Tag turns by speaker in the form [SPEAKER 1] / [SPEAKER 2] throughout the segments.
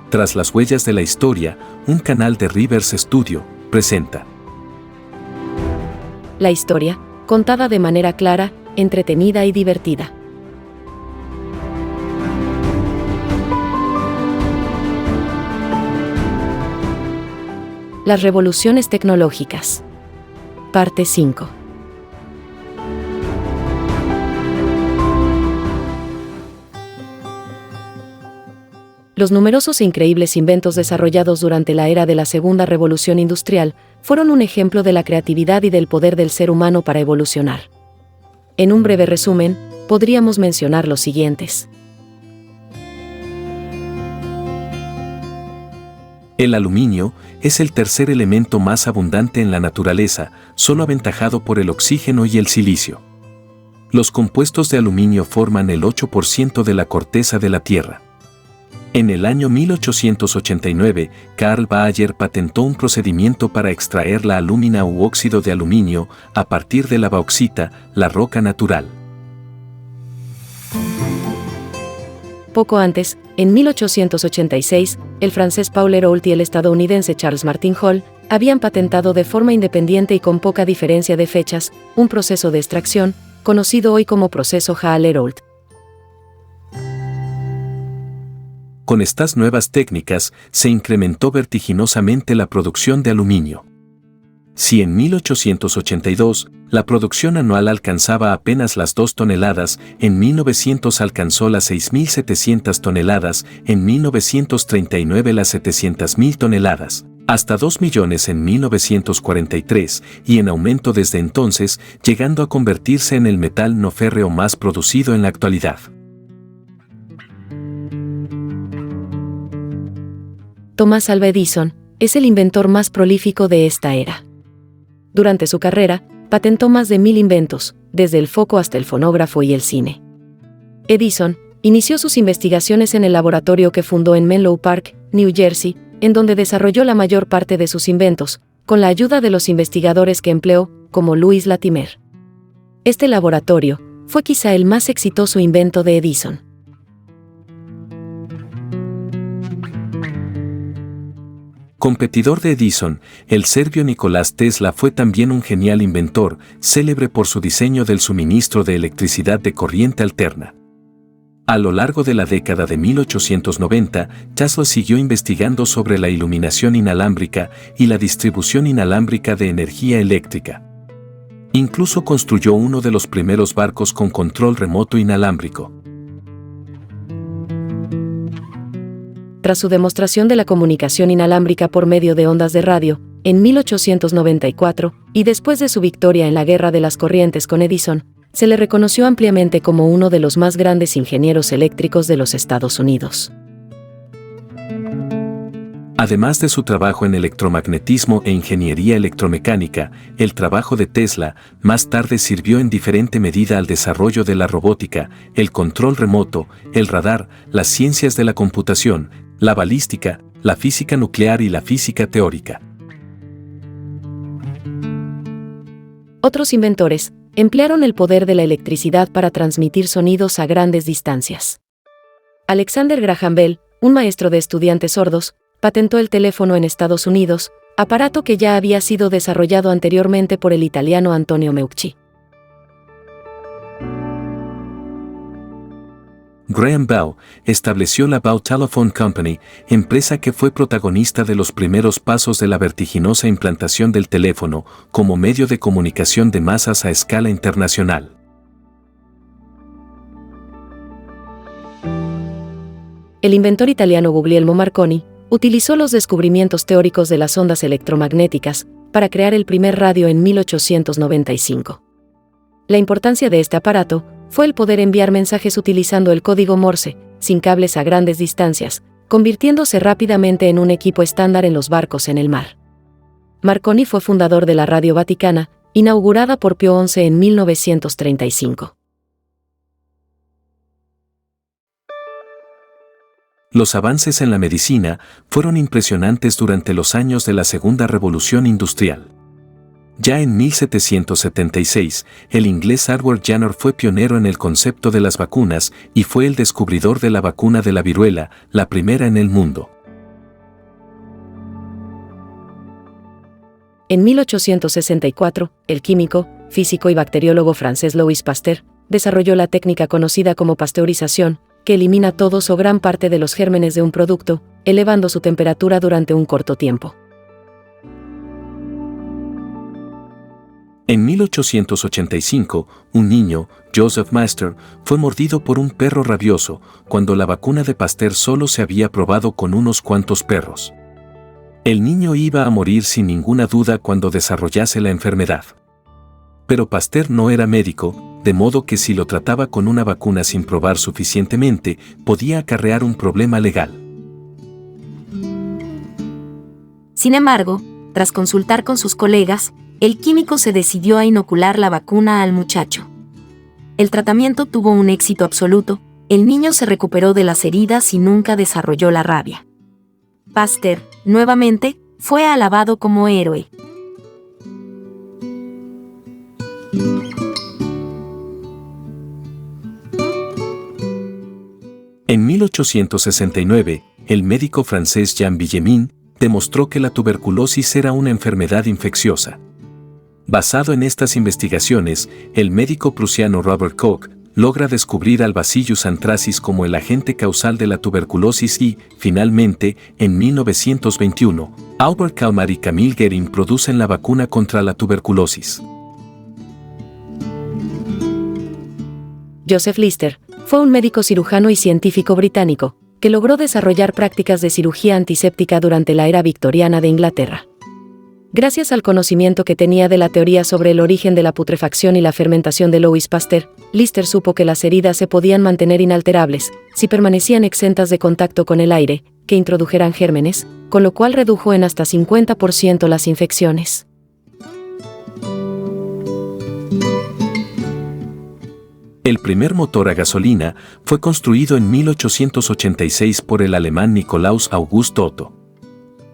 [SPEAKER 1] Tras las huellas de la historia, un canal de Rivers Studio presenta
[SPEAKER 2] la historia, contada de manera clara, entretenida y divertida. Las revoluciones tecnológicas. Parte 5. Los numerosos e increíbles inventos desarrollados durante la era de la Segunda Revolución Industrial fueron un ejemplo de la creatividad y del poder del ser humano para evolucionar. En un breve resumen, podríamos mencionar los siguientes.
[SPEAKER 1] El aluminio es el tercer elemento más abundante en la naturaleza, solo aventajado por el oxígeno y el silicio. Los compuestos de aluminio forman el 8% de la corteza de la Tierra. En el año 1889, Carl Bayer patentó un procedimiento para extraer la alúmina u óxido de aluminio a partir de la bauxita, la roca natural.
[SPEAKER 2] Poco antes, en 1886, el francés Paul Héroult y el estadounidense Charles Martin Hall habían patentado de forma independiente y con poca diferencia de fechas, un proceso de extracción, conocido hoy como proceso Hall-Héroult.
[SPEAKER 1] Con estas nuevas técnicas, se incrementó vertiginosamente la producción de aluminio. Si en 1882, la producción anual alcanzaba apenas las 2 toneladas, en 1900 alcanzó las 6.700 toneladas, en 1939 las 700.000 toneladas, hasta 2 millones en 1943, y en aumento desde entonces, llegando a convertirse en el metal no férreo más producido en la actualidad.
[SPEAKER 2] Thomas Alva Edison es el inventor más prolífico de esta era. Durante su carrera, patentó más de 1000 inventos, desde el foco hasta el fonógrafo y el cine. Edison inició sus investigaciones en el laboratorio que fundó en Menlo Park, New Jersey, en donde desarrolló la mayor parte de sus inventos, con la ayuda de los investigadores que empleó, como Louis Latimer. Este laboratorio fue quizá el más exitoso invento de Edison.
[SPEAKER 1] Competidor de Edison, el serbio Nicolás Tesla fue también un genial inventor, célebre por su diseño del suministro de electricidad de corriente alterna. A lo largo de la década de 1890, Tesla siguió investigando sobre la iluminación inalámbrica y la distribución inalámbrica de energía eléctrica. Incluso construyó uno de los primeros barcos con control remoto inalámbrico.
[SPEAKER 2] Tras su demostración de la comunicación inalámbrica por medio de ondas de radio, en 1894, y después de su victoria en la Guerra de las Corrientes con Edison, se le reconoció ampliamente como uno de los más grandes ingenieros eléctricos de los Estados Unidos.
[SPEAKER 1] Además de su trabajo en electromagnetismo e ingeniería electromecánica, el trabajo de Tesla más tarde sirvió en diferente medida al desarrollo de la robótica, el control remoto, el radar, las ciencias de la computación, la balística, la física nuclear y la física teórica.
[SPEAKER 2] Otros inventores emplearon el poder de la electricidad para transmitir sonidos a grandes distancias. Alexander Graham Bell, un maestro de estudiantes sordos, patentó el teléfono en Estados Unidos, aparato que ya había sido desarrollado anteriormente por el italiano Antonio Meucci.
[SPEAKER 1] Graham Bell estableció la Bell Telephone Company, empresa que fue protagonista de los primeros pasos de la vertiginosa implantación del teléfono como medio de comunicación de masas a escala internacional.
[SPEAKER 2] El inventor italiano Guglielmo Marconi utilizó los descubrimientos teóricos de las ondas electromagnéticas para crear el primer radio en 1895. La importancia de este aparato fue el poder enviar mensajes utilizando el código Morse, sin cables a grandes distancias, convirtiéndose rápidamente en un equipo estándar en los barcos en el mar. Marconi fue fundador de la Radio Vaticana, inaugurada por Pío XI en 1935.
[SPEAKER 1] Los avances en la medicina fueron impresionantes durante los años de la Segunda Revolución Industrial. Ya en 1776, el inglés Edward Jenner fue pionero en el concepto de las vacunas y fue el descubridor de la vacuna de la viruela, la primera en el mundo.
[SPEAKER 2] En 1864, el químico, físico y bacteriólogo francés Louis Pasteur desarrolló la técnica conocida como pasteurización, que elimina todos o gran parte de los gérmenes de un producto, elevando su temperatura durante un corto tiempo.
[SPEAKER 1] En 1885, un niño, Joseph Master, fue mordido por un perro rabioso, cuando la vacuna de Pasteur solo se había probado con unos cuantos perros. El niño iba a morir sin ninguna duda cuando desarrollase la enfermedad. Pero Pasteur no era médico, de modo que si lo trataba con una vacuna sin probar suficientemente, podía acarrear un problema legal.
[SPEAKER 3] Sin embargo, tras consultar con sus colegas, el químico se decidió a inocular la vacuna al muchacho. El tratamiento tuvo un éxito absoluto, el niño se recuperó de las heridas y nunca desarrolló la rabia. Pasteur, nuevamente, fue alabado como héroe.
[SPEAKER 1] En 1869, el médico francés Jean Villemin demostró que la tuberculosis era una enfermedad infecciosa. Basado en estas investigaciones, el médico prusiano Robert Koch logra descubrir al Bacillus anthracis como el agente causal de la tuberculosis y, finalmente, en 1921, Albert Kalmar y Camille Guérin producen la vacuna contra la tuberculosis.
[SPEAKER 2] Joseph Lister fue un médico cirujano y científico británico, que logró desarrollar prácticas de cirugía antiséptica durante la era victoriana de Inglaterra. Gracias al conocimiento que tenía de la teoría sobre el origen de la putrefacción y la fermentación de Louis Pasteur, Lister supo que las heridas se podían mantener inalterables si permanecían exentas de contacto con el aire, que introdujeran gérmenes, con lo cual redujo en hasta 50% las infecciones.
[SPEAKER 1] El primer motor a gasolina fue construido en 1886 por el alemán Nikolaus August Otto.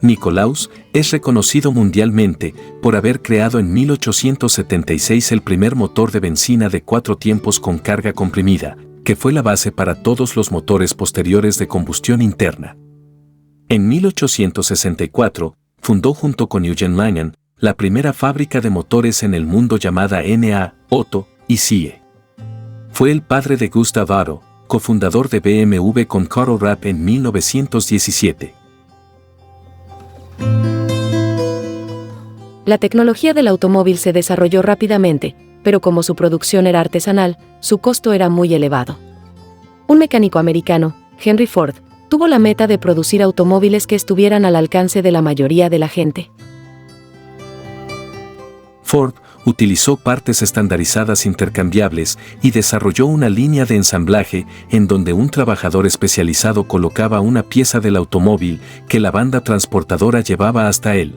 [SPEAKER 1] Nikolaus es reconocido mundialmente por haber creado en 1876 el primer motor de benzina de 4 tiempos con carga comprimida, que fue la base para todos los motores posteriores de combustión interna. En 1864, fundó junto con Eugen Langen la primera fábrica de motores en el mundo llamada N.A. Otto y CIE. Fue el padre de Gustav Otto, cofundador de BMW con Karl Rapp en 1917.
[SPEAKER 2] La tecnología del automóvil se desarrolló rápidamente, pero como su producción era artesanal, su costo era muy elevado. Un mecánico americano, Henry Ford, tuvo la meta de producir automóviles que estuvieran al alcance de la mayoría de la gente.
[SPEAKER 1] Ford utilizó partes estandarizadas intercambiables y desarrolló una línea de ensamblaje en donde un trabajador especializado colocaba una pieza del automóvil que la banda transportadora llevaba hasta él.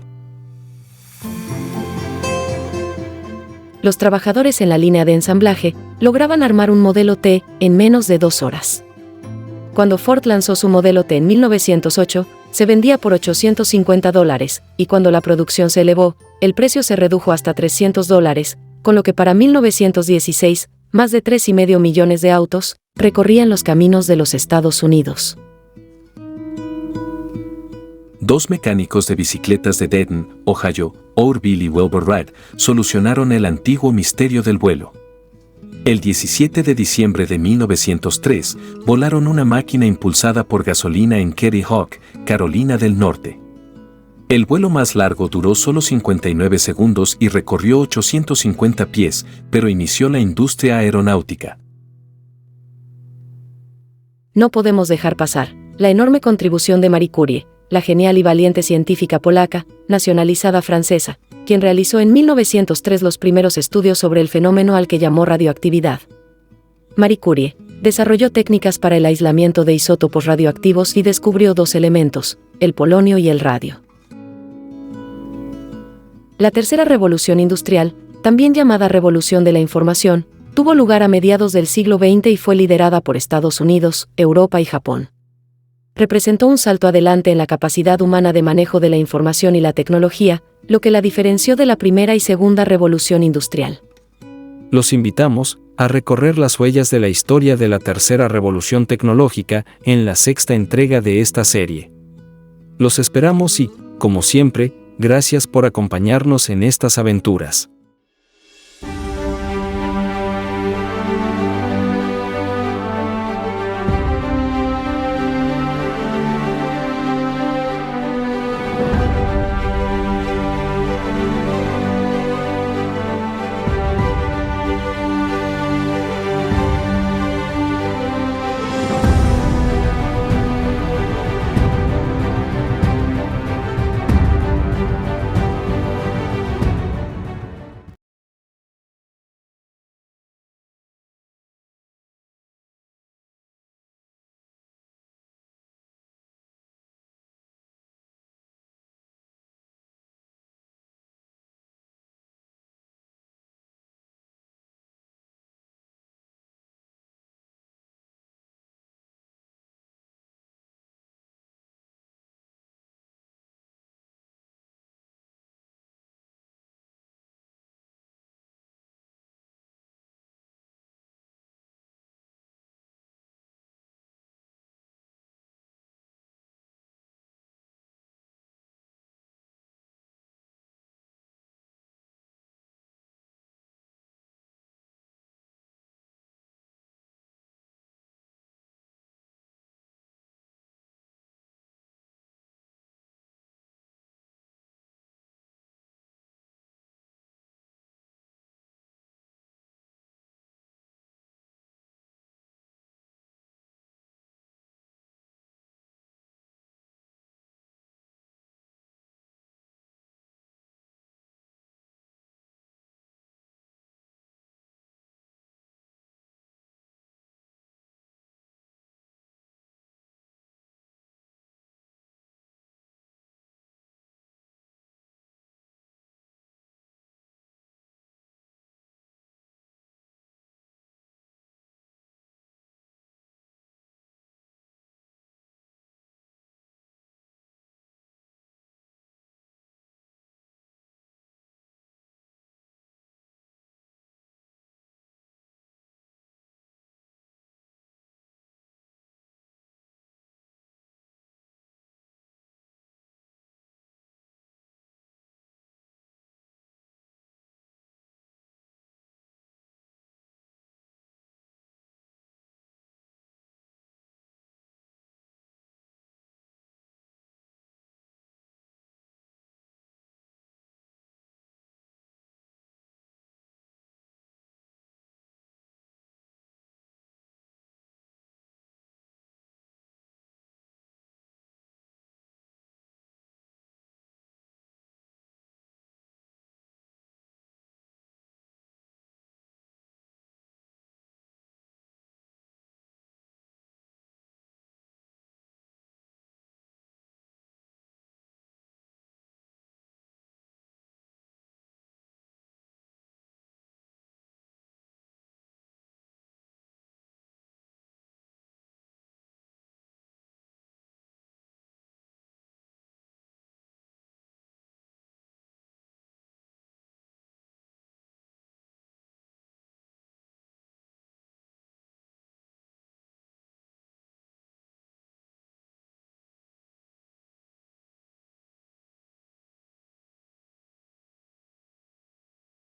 [SPEAKER 2] Los trabajadores en la línea de ensamblaje lograban armar un modelo T en menos de 2 horas. Cuando Ford lanzó su modelo T en 1908, se vendía por $850, y cuando la producción se elevó, el precio se redujo hasta $300, con lo que para 1916, más de 3,5 millones de autos recorrían los caminos de los Estados Unidos.
[SPEAKER 1] 2 mecánicos de bicicletas de Dayton, Ohio, Orville y Wilbur Wright, solucionaron el antiguo misterio del vuelo. El 17 de diciembre de 1903, volaron una máquina impulsada por gasolina en Kitty Hawk, Carolina del Norte. El vuelo más largo duró solo 59 segundos y recorrió 850 pies, pero inició la industria aeronáutica.
[SPEAKER 2] No podemos dejar pasar la enorme contribución de Marie Curie, la genial y valiente científica polaca, nacionalizada francesa, quien realizó en 1903 los primeros estudios sobre el fenómeno al que llamó radioactividad. Marie Curie desarrolló técnicas para el aislamiento de isótopos radioactivos y descubrió 2 elementos, el polonio y el radio. La tercera revolución industrial, también llamada Revolución de la Información, tuvo lugar a mediados del siglo XX y fue liderada por Estados Unidos, Europa y Japón. Representó un salto adelante en la capacidad humana de manejo de la información y la tecnología, lo que la diferenció de la primera y segunda revolución industrial.
[SPEAKER 4] Los invitamos a recorrer las huellas de la historia de la tercera revolución tecnológica en la 6ª entrega de esta serie. Los esperamos y, como siempre, Gracias por acompañarnos en estas aventuras.